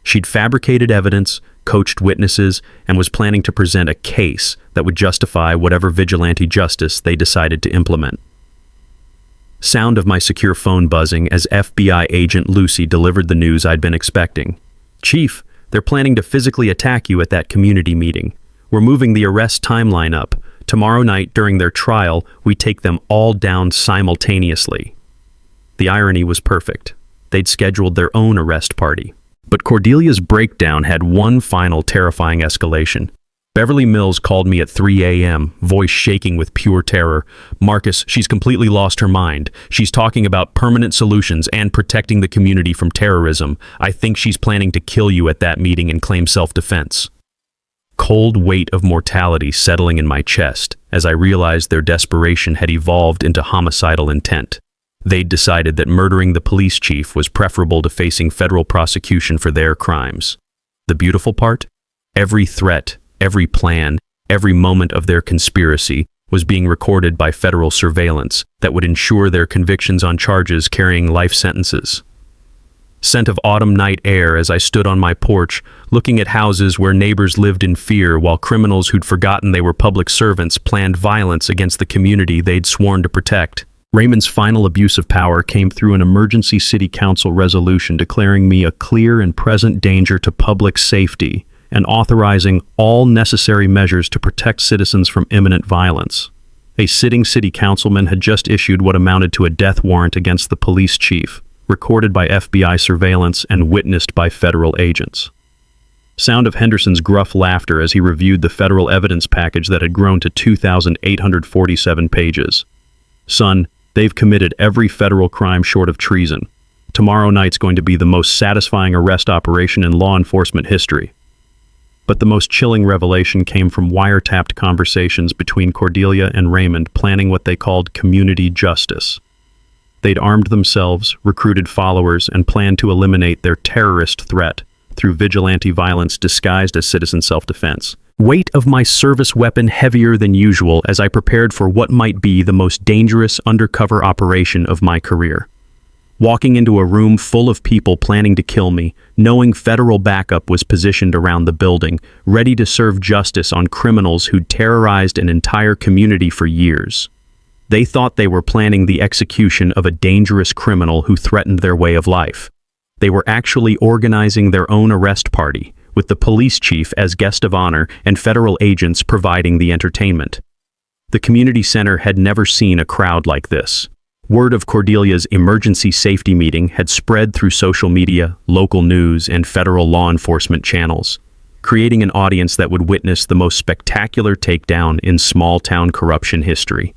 She'd fabricated evidence, coached witnesses, and was planning to present a case that would justify whatever vigilante justice they decided to implement. Sound of my secure phone buzzing as FBI agent Lucy delivered the news I'd been expecting. "Chief, they're planning to physically attack you at that community meeting. We're moving the arrest timeline up. Tomorrow night during their trial, we take them all down simultaneously." The irony was perfect. They'd scheduled their own arrest party. But Cordelia's breakdown had one final terrifying escalation. Beverly Mills called me at 3 a.m., voice shaking with pure terror. "Marcus, she's completely lost her mind. She's talking about permanent solutions and protecting the community from terrorism. I think she's planning to kill you at that meeting and claim self-defense." Cold weight of mortality settling in my chest as I realized their desperation had evolved into homicidal intent. They'd decided that murdering the police chief was preferable to facing federal prosecution for their crimes. The beautiful part? Every threat, every plan, every moment of their conspiracy was being recorded by federal surveillance that would ensure their convictions on charges carrying life sentences. Scent of autumn night air as I stood on my porch, looking at houses where neighbors lived in fear while criminals who'd forgotten they were public servants planned violence against the community they'd sworn to protect. Raymond's final abuse of power came through an emergency city council resolution declaring me a clear and present danger to public safety and authorizing all necessary measures to protect citizens from imminent violence. A sitting city councilman had just issued what amounted to a death warrant against the police chief, recorded by FBI surveillance and witnessed by federal agents. Sound of Henderson's gruff laughter as he reviewed the federal evidence package that had grown to 2,847 pages. "Son, they've committed every federal crime short of treason. Tomorrow night's going to be the most satisfying arrest operation in law enforcement history." But the most chilling revelation came from wiretapped conversations between Cordelia and Raymond planning what they called community justice. They'd armed themselves, recruited followers, and planned to eliminate their terrorist threat through vigilante violence disguised as citizen self-defense. Weight of my service weapon heavier than usual as I prepared for what might be the most dangerous undercover operation of my career. Walking into a room full of people planning to kill me, knowing federal backup was positioned around the building, ready to serve justice on criminals who'd terrorized an entire community for years. They thought they were planning the execution of a dangerous criminal who threatened their way of life. They were actually organizing their own arrest party, with the police chief as guest of honor and federal agents providing the entertainment. The community center had never seen a crowd like this. Word of Cordelia's emergency safety meeting had spread through social media, local news, and federal law enforcement channels, creating an audience that would witness the most spectacular takedown in small-town corruption history.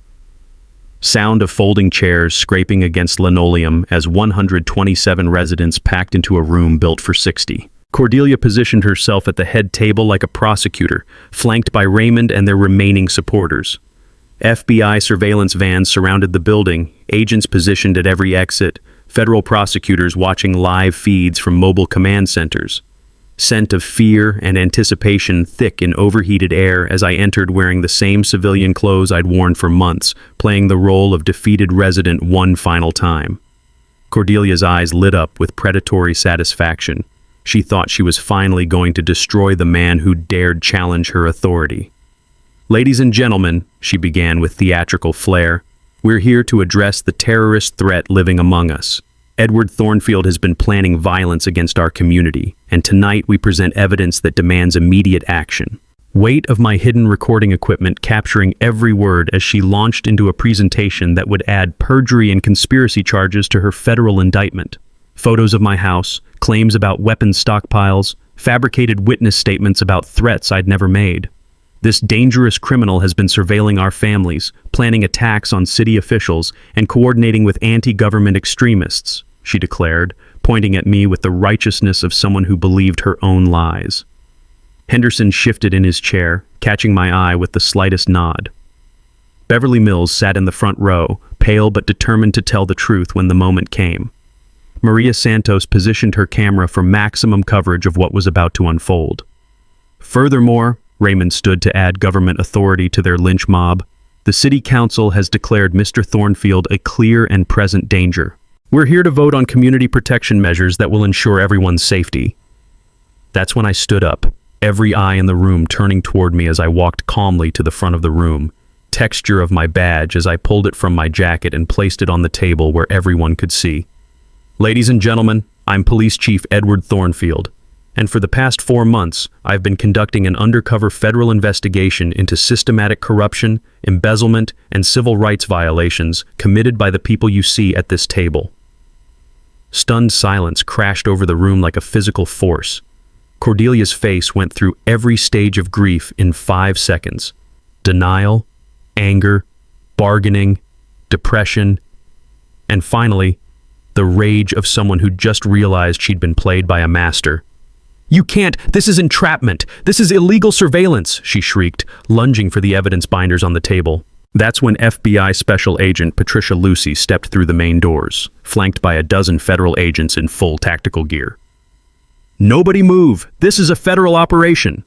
Sound of folding chairs scraping against linoleum as 127 residents packed into a room built for 60. Cordelia positioned herself at the head table like a prosecutor, flanked by Raymond and their remaining supporters. FBI surveillance vans surrounded the building, agents positioned at every exit, federal prosecutors watching live feeds from mobile command centers. Scent of fear and anticipation thick in overheated air as I entered wearing the same civilian clothes I'd worn for months, playing the role of defeated resident one final time. Cordelia's eyes lit up with predatory satisfaction. She thought she was finally going to destroy the man who dared challenge her authority. "Ladies and gentlemen," she began with theatrical flair, "we're here to address the terrorist threat living among us. Edward Thornfield has been planning violence against our community, and tonight we present evidence that demands immediate action." Weight of my hidden recording equipment capturing every word as she launched into a presentation that would add perjury and conspiracy charges to her federal indictment. Photos of my house, claims about weapons stockpiles, fabricated witness statements about threats I'd never made. This dangerous criminal has been surveilling our families, planning attacks on city officials, and coordinating with anti-government extremists, she declared, pointing at me with the righteousness of someone who believed her own lies. Henderson shifted in his chair, catching my eye with the slightest nod. Beverly Mills sat in the front row, pale but determined to tell the truth when the moment came. Maria Santos positioned her camera for maximum coverage of what was about to unfold. Furthermore, Raymond stood to add government authority to their lynch mob. The city council has declared Mr. Thornfield a clear and present danger. We're here to vote on community protection measures that will ensure everyone's safety. That's when I stood up, every eye in the room turning toward me as I walked calmly to the front of the room, texture of my badge as I pulled it from my jacket and placed it on the table where everyone could see. Ladies and gentlemen, I'm Police Chief Edward Thornfield, and for the past 4 months, I've been conducting an undercover federal investigation into systematic corruption, embezzlement, and civil rights violations committed by the people you see at this table. Stunned silence crashed over the room like a physical force. Cordelia's face went through every stage of grief in 5 seconds. Denial, anger, bargaining, depression, and finally, the rage of someone who just realized she'd been played by a master. "You can't! This is entrapment! This is illegal surveillance!" she shrieked, lunging for the evidence binders on the table. That's when FBI Special Agent Patricia Lucy stepped through the main doors, flanked by a dozen federal agents in full tactical gear. "Nobody move! This is a federal operation!"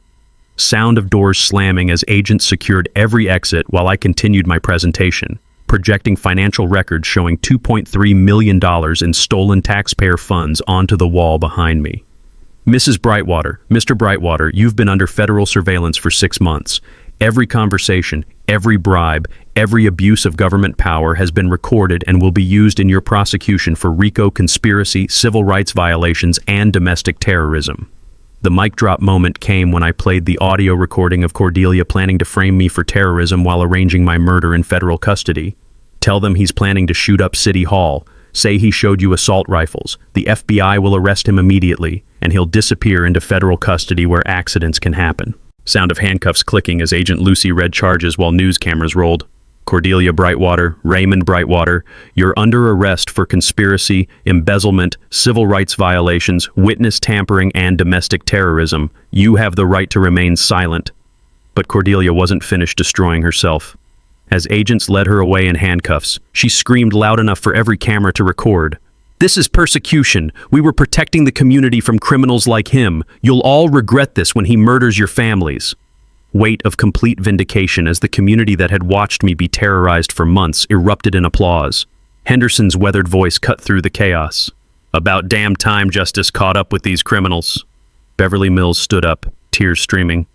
Sound of doors slamming as agents secured every exit while I continued my presentation, projecting financial records showing $2.3 million in stolen taxpayer funds onto the wall behind me. "Mrs. Brightwater, Mr. Brightwater, you've been under federal surveillance for 6 months. Every conversation, every bribe, every abuse of government power has been recorded and will be used in your prosecution for RICO conspiracy, civil rights violations, and domestic terrorism." The mic drop moment came when I played the audio recording of Cordelia planning to frame me for terrorism while arranging my murder in federal custody. "Tell them he's planning to shoot up City Hall. Say he showed you assault rifles. The FBI will arrest him immediately, and he'll disappear into federal custody where accidents can happen." Sound of handcuffs clicking as Agent Lucy read charges while news cameras rolled. "Cordelia Brightwater, Raymond Brightwater, you're under arrest for conspiracy, embezzlement, civil rights violations, witness tampering, and domestic terrorism. You have the right to remain silent." But Cordelia wasn't finished destroying herself. As agents led her away in handcuffs, she screamed loud enough for every camera to record. "This is persecution. We were protecting the community from criminals like him. You'll all regret this when he murders your families." Weight of complete vindication as the community that had watched me be terrorized for months erupted in applause. Henderson's weathered voice cut through the chaos. "About damn time justice caught up with these criminals." Beverly Mills stood up, tears streaming.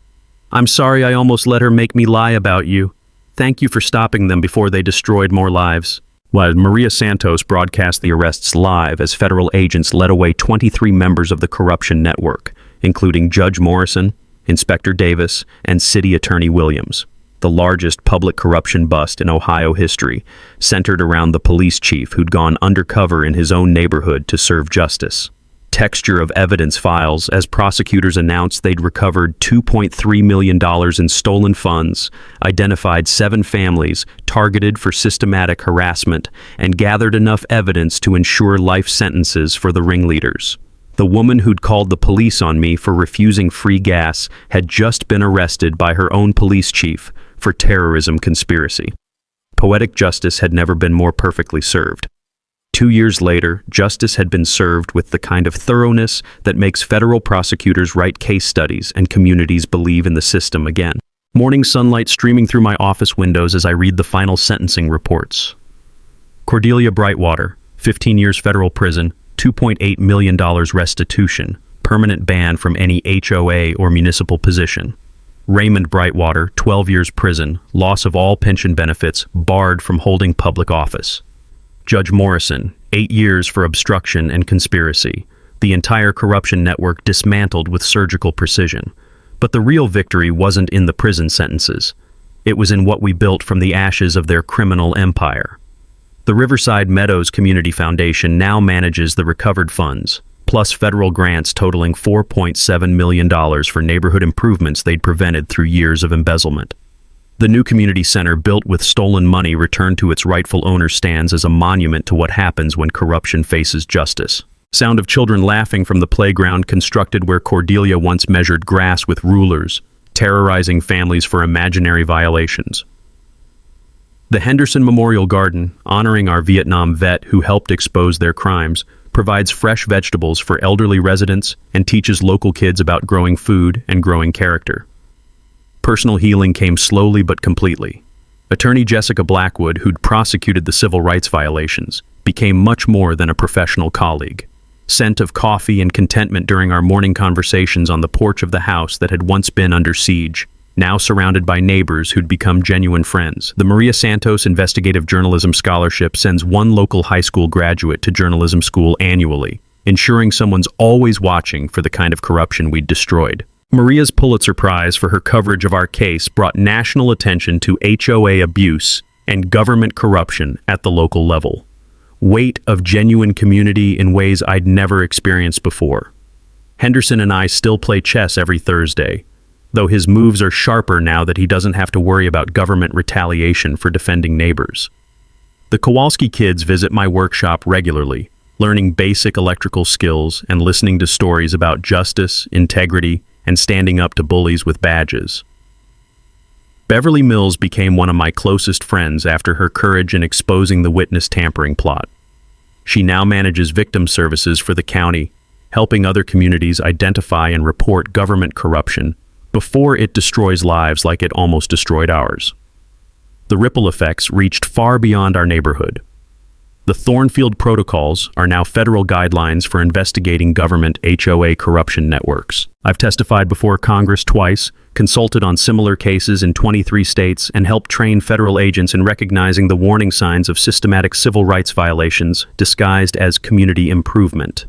"I'm sorry I almost let her make me lie about you. Thank you for stopping them before they destroyed more lives." While Maria Santos broadcast the arrests live as federal agents led away 23 members of the corruption network, including Judge Morrison, Inspector Davis, and City Attorney Williams. The largest public corruption bust in Ohio history, centered around the police chief who'd gone undercover in his own neighborhood to serve justice. Texture of evidence files as prosecutors announced they'd recovered $2.3 million in stolen funds, identified 7 families targeted for systematic harassment, and gathered enough evidence to ensure life sentences for the ringleaders. The woman who'd called the police on me for refusing free gas had just been arrested by her own police chief for terrorism conspiracy. Poetic justice had never been more perfectly served. 2 years later, justice had been served with the kind of thoroughness that makes federal prosecutors write case studies and communities believe in the system again. Morning sunlight streaming through my office windows as I read the final sentencing reports. Cordelia Brightwater, 15 years federal prison, $2.8 million restitution, permanent ban from any HOA or municipal position. Raymond Brightwater, 12 years prison, loss of all pension benefits, barred from holding public office. Judge Morrison, 8 years for obstruction and conspiracy. The entire corruption network dismantled with surgical precision. But the real victory wasn't in the prison sentences. It was in what we built from the ashes of their criminal empire. The Riverside Meadows Community Foundation now manages the recovered funds, plus federal grants totaling $4.7 million for neighborhood improvements they'd prevented through years of embezzlement. The new community center built with stolen money returned to its rightful owner stands as a monument to what happens when corruption faces justice. Sound of children laughing from the playground constructed where Cordelia once measured grass with rulers, terrorizing families for imaginary violations. The Henderson Memorial Garden, honoring our Vietnam vet who helped expose their crimes, provides fresh vegetables for elderly residents and teaches local kids about growing food and growing character. Personal healing came slowly but completely. Attorney Jessica Blackwood, who'd prosecuted the civil rights violations, became much more than a professional colleague. Scent of coffee and contentment during our morning conversations on the porch of the house that had once been under siege, now surrounded by neighbors who'd become genuine friends. The Maria Santos Investigative Journalism Scholarship sends one local high school graduate to journalism school annually, ensuring someone's always watching for the kind of corruption we'd destroyed. Maria's Pulitzer Prize for her coverage of our case brought national attention to HOA abuse and government corruption at the local level. Weight of genuine community in ways I'd never experienced before. Henderson and I still play chess every Thursday, though his moves are sharper now that he doesn't have to worry about government retaliation for defending neighbors. The Kowalski kids visit my workshop regularly, learning basic electrical skills and listening to stories about justice, integrity, and standing up to bullies with badges. Beverly Mills became one of my closest friends after her courage in exposing the witness tampering plot. She now manages victim services for the county, helping other communities identify and report government corruption before it destroys lives like it almost destroyed ours. The ripple effects reached far beyond our neighborhood. The Thornfield Protocols are now federal guidelines for investigating government HOA corruption networks. I've testified before Congress twice, consulted on similar cases in 23 states, and helped train federal agents in recognizing the warning signs of systematic civil rights violations disguised as community improvement.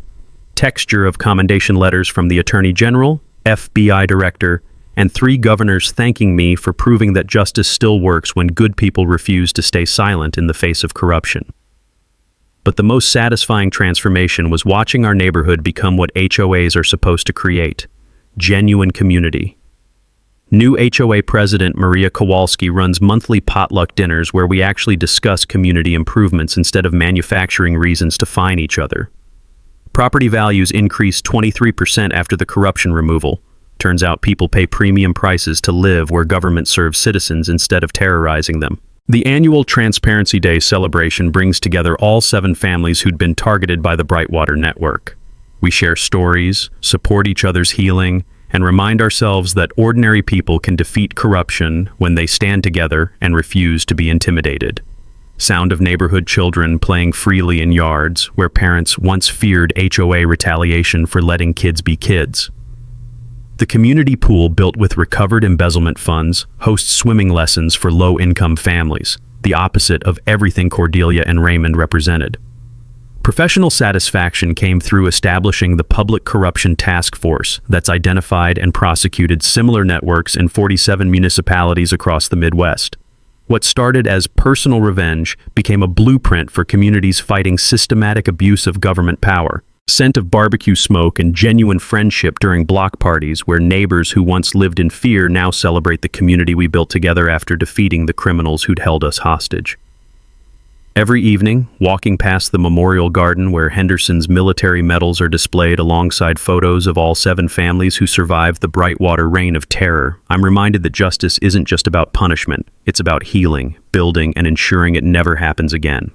Texture of commendation letters from the Attorney General, FBI Director, and 3 governors thanking me for proving that justice still works when good people refuse to stay silent in the face of corruption. But the most satisfying transformation was watching our neighborhood become what HOAs are supposed to create: genuine community. New HOA President Maria Kowalski runs monthly potluck dinners where we actually discuss community improvements instead of manufacturing reasons to fine each other. Property values increased 23% after the corruption removal. Turns out people pay premium prices to live where government serves citizens instead of terrorizing them. The annual Transparency Day celebration brings together all 7 families who'd been targeted by the Brightwater Network. We share stories, support each other's healing, and remind ourselves that ordinary people can defeat corruption when they stand together and refuse to be intimidated. Sound of neighborhood children playing freely in yards where parents once feared HOA retaliation for letting kids be kids. The community pool, built with recovered embezzlement funds, hosts swimming lessons for low-income families, the opposite of everything Cordelia and Raymond represented. Professional satisfaction came through establishing the Public Corruption Task Force that's identified and prosecuted similar networks in 47 municipalities across the Midwest. What started as personal revenge became a blueprint for communities fighting systematic abuse of government power. Scent of barbecue smoke and genuine friendship during block parties where neighbors who once lived in fear now celebrate the community we built together after defeating the criminals who'd held us hostage. Every evening, walking past the Memorial Garden where Henderson's military medals are displayed alongside photos of all 7 families who survived the Brightwater reign of terror, I'm reminded that justice isn't just about punishment, it's about healing, building, and ensuring it never happens again.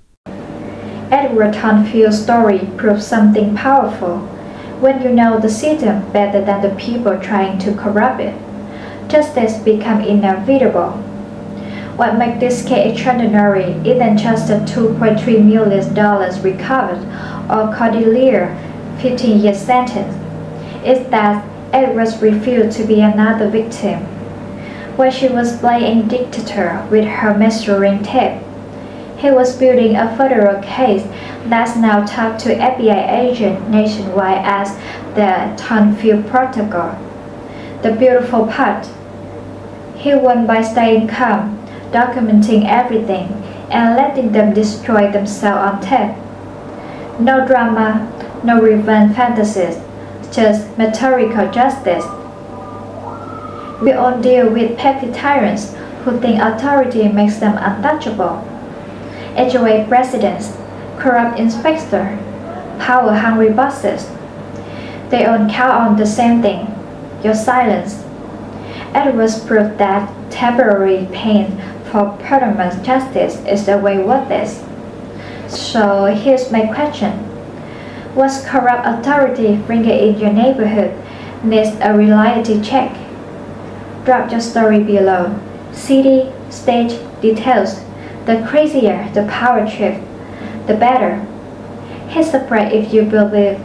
Edward Thornfield's story proves something powerful. When you know the system better than the people trying to corrupt it, justice becomes inevitable. What makes this case extraordinary isn't just the $2.3 million recovered or Cordelia's 15-year sentence. It's that Edward refused to be another victim. When she was playing dictator with her measuring tape, he was building a federal case that's now talked to FBI agents nationwide as the Thornfield Protocol. The beautiful part, he won by staying calm, documenting everything, and letting them destroy themselves on tape. No drama, no revenge fantasies, just methodical justice. We all deal with petty tyrants who think authority makes them untouchable. HOA presidents, corrupt inspectors, power-hungry bosses. They all count on the same thing, your silence. Edwards proved that temporary pain for permanent justice is the way worth this. So here's my question. What's corrupt authority bringing in your neighborhood needs a reality check? Drop your story below. City, stage, details. The crazier the power trip, the better. Hit subscribe if you believe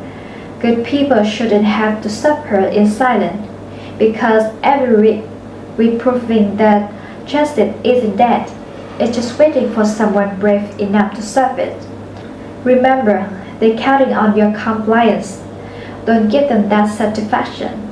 good people shouldn't have to suffer in silence, because every week we're proving that justice isn't dead. It's just waiting for someone brave enough to serve it. Remember, they're counting on your compliance. Don't give them that satisfaction.